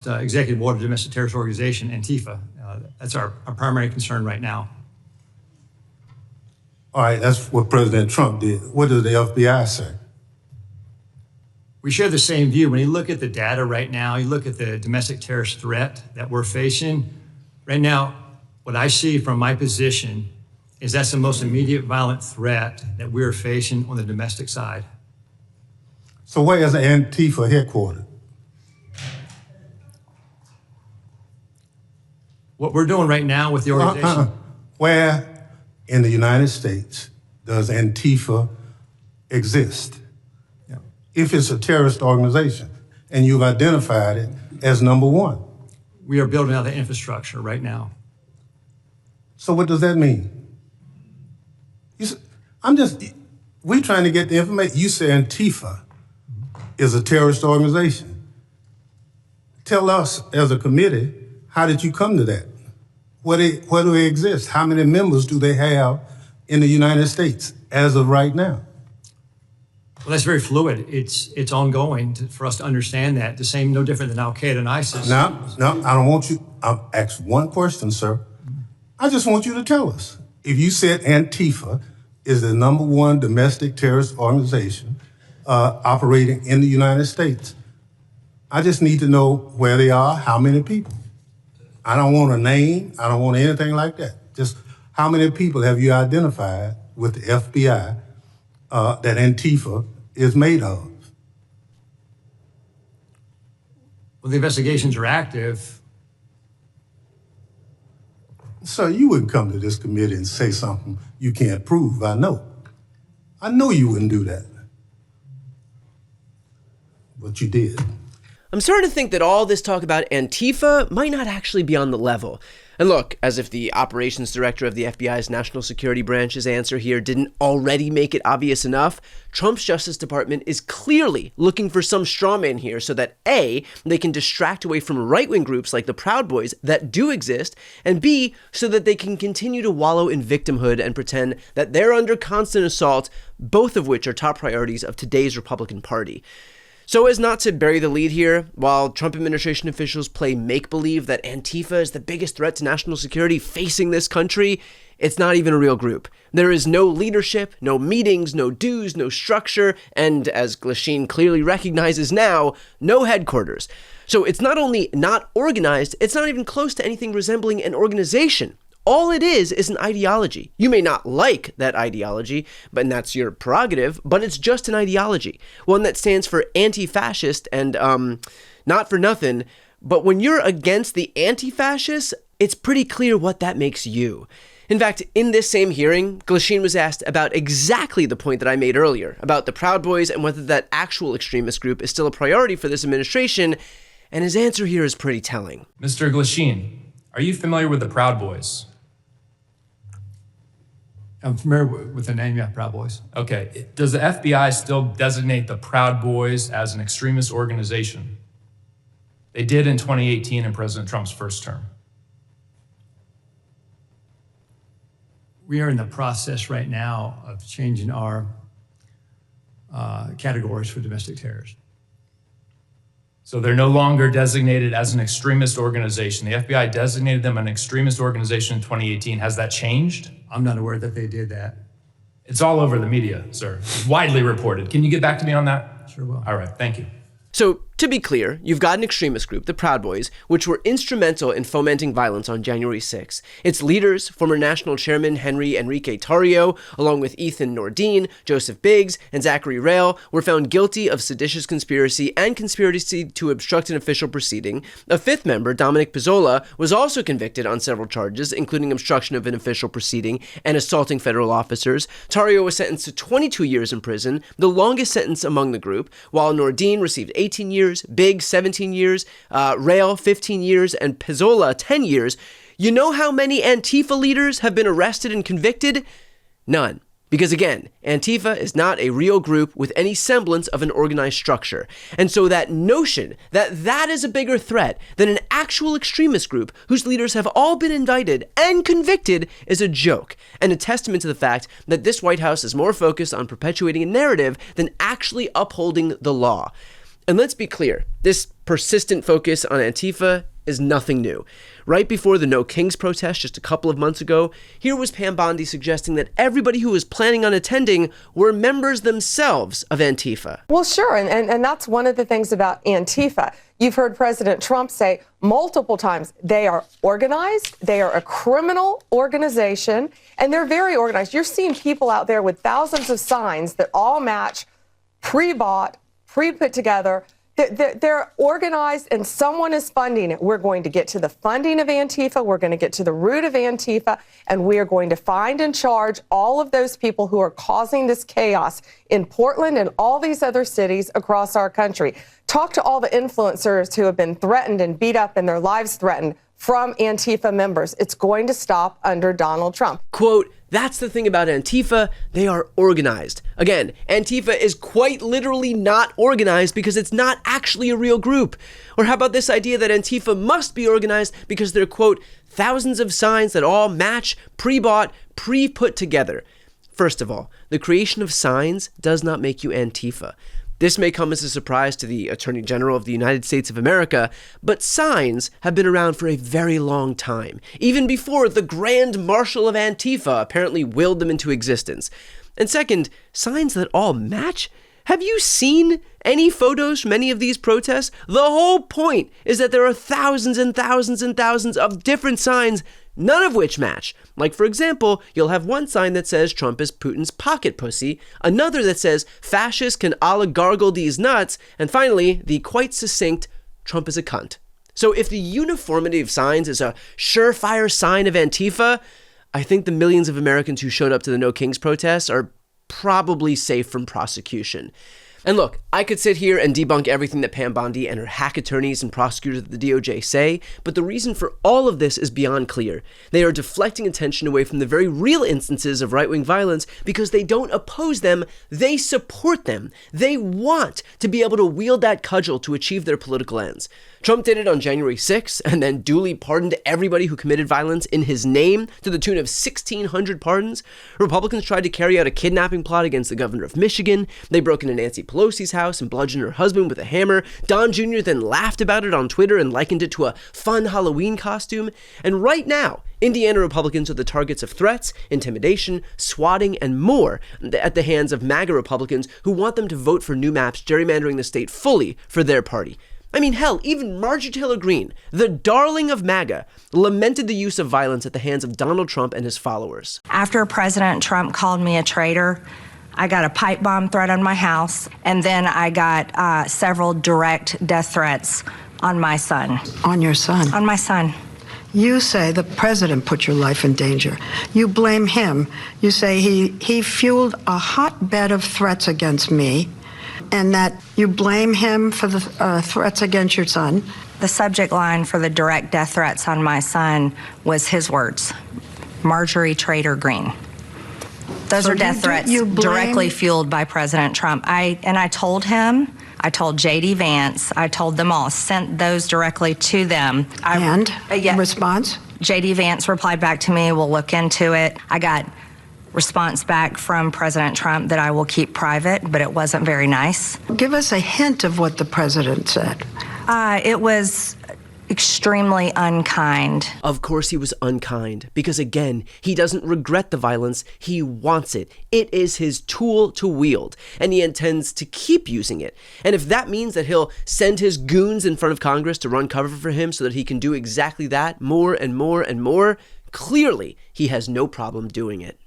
Executive Board of Domestic Terrorist Organization, Antifa. That's our primary concern right now. All right, that's what President Trump did. What does the FBI say? We share the same view. When you look at the data right now, you look at the domestic terrorist threat that we're facing. Right now, what I see from my position is that's the most immediate violent threat that we're facing on the domestic side. So where is Antifa headquartered? What we're doing right now with the organization. Where in the United States does Antifa exist? Yeah. If it's a terrorist organization and you've identified it as number one. We are building out the infrastructure right now. So what does that mean? We're trying to get the information. You say Antifa is a terrorist organization. Tell us as a committee, how did you come to that? Where do they exist? How many members do they have in the United States as of right now? Well, that's very fluid. It's ongoing for us to understand that. The same, no different than Al Qaeda and ISIS. No, I don't want you. I'll ask one question, sir. I just want you to tell us. If you said Antifa is the number one domestic terrorist organization operating in the United States, I just need to know where they are, how many people. I don't want a name. I don't want anything like that. Just how many people have you identified with the FBI that Antifa is made of? Well, the investigations are active. Sir, you wouldn't come to this committee and say something you can't prove. I know. I know you wouldn't do that. But you did. I'm starting to think that all this talk about Antifa might not actually be on the level. And look, as if the operations director of the FBI's National Security Branch's answer here didn't already make it obvious enough, Trump's Justice Department is clearly looking for some straw man here so that A, they can distract away from right-wing groups like the Proud Boys that do exist, and B, so that they can continue to wallow in victimhood and pretend that they're under constant assault, both of which are top priorities of today's Republican Party. So as not to bury the lead here, while Trump administration officials play make-believe that Antifa is the biggest threat to national security facing this country, it's not even a real group. There is no leadership, no meetings, no dues, no structure, and as Glasheen clearly recognizes now, no headquarters. So it's not only not organized, it's not even close to anything resembling an organization. All it is an ideology. You may not like that ideology, and that's your prerogative, but it's just an ideology. One that stands for anti-fascist and, not for nothing, but when you're against the anti-fascists, it's pretty clear what that makes you. In fact, in this same hearing, Glasheen was asked about exactly the point that I made earlier, about the Proud Boys and whether that actual extremist group is still a priority for this administration, and his answer here is pretty telling. Mr. Glasheen, are you familiar with the Proud Boys? I'm familiar with the name, yeah, Proud Boys. Okay. Does the FBI still designate the Proud Boys as an extremist organization? They did in 2018 in President Trump's first term. We are in the process right now of changing our categories for domestic terrorists. So they're no longer designated as an extremist organization. The FBI designated them an extremist organization in 2018. Has that changed? I'm not aware that they did that. It's all over the media, sir. It's widely reported. Can you get back to me on that? Sure will. All right, thank you. So, to be clear, you've got an extremist group, the Proud Boys, which were instrumental in fomenting violence on January 6. Its leaders, former National Chairman Henry Enrique Tarrio, along with Ethan Nordine, Joseph Biggs, and Zachary Rail, were found guilty of seditious conspiracy and conspiracy to obstruct an official proceeding. A fifth member, Dominic Pizzola, was also convicted on several charges, including obstruction of an official proceeding and assaulting federal officers. Tarrio was sentenced to 22 years in prison, the longest sentence among the group, while Nordine received 18 years, Biggs 17 years, Rail 15 years, and Pizzola 10 years. You know how many Antifa leaders have been arrested and convicted? None. Because again, Antifa is not a real group with any semblance of an organized structure. And so that notion that that is a bigger threat than an actual extremist group whose leaders have all been indicted and convicted is a joke, and a testament to the fact that this White House is more focused on perpetuating a narrative than actually upholding the law. And let's be clear, this persistent focus on Antifa is nothing new. Right before the No Kings protest just a couple of months ago, here was Pam Bondi suggesting that everybody who was planning on attending were members themselves of Antifa. Well, sure, and that's one of the things about Antifa. You've heard President Trump say multiple times they are organized, they are a criminal organization, and they're very organized. You're seeing people out there with thousands of signs that all match, pre-bought, pre-put together. They're organized and someone is funding it. We're going to get to the funding of Antifa. We're going to get to the root of Antifa, and we are going to find and charge all of those people who are causing this chaos in Portland and all these other cities across our country. Talk to all the influencers who have been threatened and beat up and their lives threatened from Antifa members. It's going to stop under Donald Trump. Quote, that's the thing about Antifa, they are organized. Again, Antifa is quite literally not organized because it's not actually a real group. Or how about this idea that Antifa must be organized because they're, quote, thousands of signs that all match, pre-bought, pre-put together. First of all, the creation of signs does not make you Antifa. This may come as a surprise to the Attorney General of the United States of America, but signs have been around for a very long time, even before the Grand Marshal of Antifa apparently willed them into existence. And second, signs that all match? Have you seen any photos from any of these protests? The whole point is that there are thousands and thousands and thousands of different signs, none of which match. Like, for example, you'll have one sign that says Trump is Putin's pocket pussy, another that says fascists can oligargle these nuts, and finally, the quite succinct Trump is a cunt. So if the uniformity of signs is a surefire sign of Antifa, I think the millions of Americans who showed up to the No Kings protests are probably safe from prosecution. And look, I could sit here and debunk everything that Pam Bondi and her hack attorneys and prosecutors at the DOJ say, but the reason for all of this is beyond clear. They are deflecting attention away from the very real instances of right-wing violence because they don't oppose them, they support them. They want to be able to wield that cudgel to achieve their political ends. Trump did it on January 6th and then duly pardoned everybody who committed violence in his name to the tune of 1,600 pardons. Republicans tried to carry out a kidnapping plot against the governor of Michigan. They broke into Nancy Pelosi's house and bludgeoned her husband with a hammer. Don Jr. then laughed about it on Twitter and likened it to a fun Halloween costume. And right now, Indiana Republicans are the targets of threats, intimidation, swatting, and more at the hands of MAGA Republicans who want them to vote for new maps gerrymandering the state fully for their party. I mean, hell, even Marjorie Taylor Greene, the darling of MAGA, lamented the use of violence at the hands of Donald Trump and his followers. After President Trump called me a traitor, I got a pipe bomb threat on my house, and then I got several direct death threats on my son. On your son? On my son. You say the president put your life in danger. You blame him. You say he fueled a hotbed of threats against me, and that you blame him for the threats against your son. The subject line for the direct death threats on my son was his words, Marjorie Traitor Greene. Those are death threats directly fueled by President Trump. I told him, I told J.D. Vance, I told them all, sent those directly to them. Response? J.D. Vance replied back to me, we'll look into it. I got response back from President Trump that I will keep private, but it wasn't very nice. Give us a hint of what the president said. It was extremely unkind. Of course he was unkind, because again, he doesn't regret the violence, he wants it. It is his tool to wield, and he intends to keep using it. And if that means that he'll send his goons in front of Congress to run cover for him so that he can do exactly that more and more and more, clearly he has no problem doing it.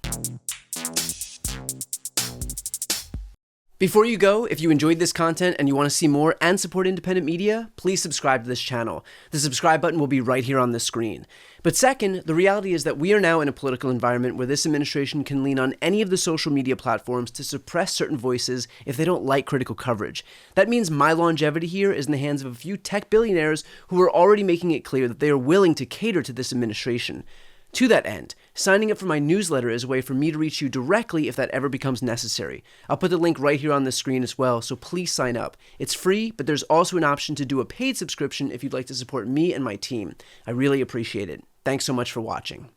Before you go, if you enjoyed this content and you want to see more and support independent media, please subscribe to this channel. The subscribe button will be right here on the screen. But second, the reality is that we are now in a political environment where this administration can lean on any of the social media platforms to suppress certain voices if they don't like critical coverage. That means my longevity here is in the hands of a few tech billionaires who are already making it clear that they are willing to cater to this administration. To that end, signing up for my newsletter is a way for me to reach you directly if that ever becomes necessary. I'll put the link right here on the screen as well, so please sign up. It's free, but there's also an option to do a paid subscription if you'd like to support me and my team. I really appreciate it. Thanks so much for watching.